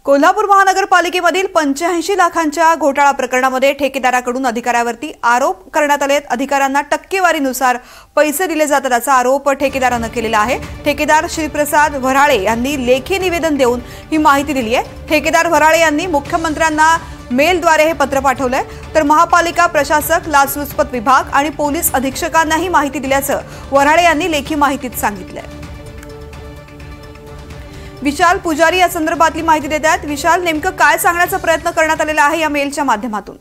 कोल्हापूर महानगरपालिकेमधील 85 लाखांच्या घोटाळा प्रकरणामध्ये ठेकेदाराकडून अधिकाऱ्यावरती आरोप करण्यात आले। अधिकाऱ्यांना टक्केवारीनुसार पैसे दिले जातात असा आरोप ठेकेदाराने केलेला आहे। ठेकेदार श्रीप्रसाद वराळे यांनी लेखी निवेदन देऊन ही माहिती दिली आहे। ठेकेदार वराळे यांनी मुख्यमंत्र्यांना मेलद्वारे हे पत्र पाठवलंय, तर महापालिका प्रशासक, लाचलुचपत विभाग आणि पोलीस अधीक्षकांना ही माहिती दिल्याचं वराळे यांनी लेखी माहितीत सांगितलंय। विशाल पुजारी या संदर्भातली माहिती देत आहेत। विशाल, नेमकं काय सांगण्याचा प्रयत्न करण्यात आलेला आहे या मेलच्या माध्यमातून?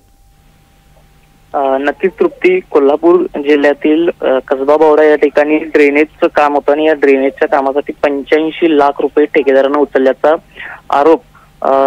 नक्कीच तृप्ती, कोल्हापूर जिल्ह्यातील कसबा बावडा या ठिकाणी ड्रेनेजचं काम होतं आणि या ड्रेनेजच्या कामासाठी 85 लाख रुपये ठेकेदारानं उचलल्याचा आरोप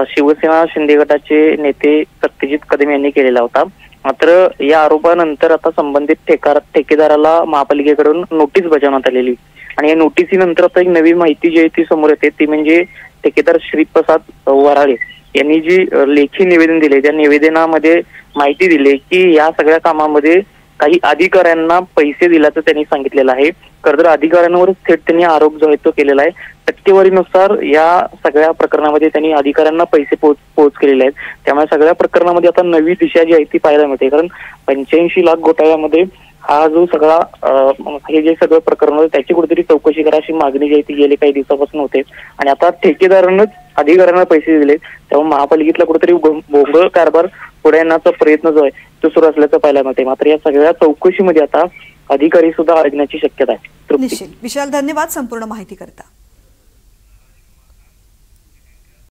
शिवसेना शिंदे गटाचे नेते सत्यजित कदम यांनी केलेला होता। मात्र या आरोपानंतर आता संबंधित ठेकेदाराला महापालिकेकडून नोटीस बजावण्यात आलेली आणि या नोटिसीनंतर आता एक नवी माहिती जी आहे ती समोर येते, ती म्हणजे ठेकेदार श्रीप्रसाद वराळे यांनी जी लेखी निवेदन दिले त्या निवेदनामध्ये माहिती दिली की या सगळ्या कामामध्ये काही अधिकाऱ्यांना पैसे दिल्याचं त्यांनी सांगितलेलं आहे। खरं तर अधिकाऱ्यांवर थेट त्यांनी आरोप जो आहे तो केलेला आहे। टक्केवारीनुसार या सगळ्या प्रकरणामध्ये त्यांनी अधिकाऱ्यांना पैसे पोच केलेले आहेत। त्यामुळे सगळ्या प्रकरणामध्ये आता नवी दिशा जी आहे ती पाहायला मिळते, कारण 85 लाख घोटाळ्यामध्ये हा जो सगळा हे जे सगळं प्रकरण होतं त्याची कुठेतरी चौकशी करा अशी मागणी जी आहे ती गेली काही दिवसापासून होते आणि आता ठेकेदारांनाच अधिकाऱ्यांना पैसे दिले, त्यामुळे महापालिकेतला कुठेतरी भोंगळ कारभार पुढे येण्याचा प्रयत्न जो आहे तो सुरू असल्याचं पाहायला मिळते। मात्र या सगळ्या चौकशीमध्ये आता अधिकारी सुद्धा अडकण्याची शक्यता आहे। विशाल, धन्यवाद संपूर्ण माहिती करता।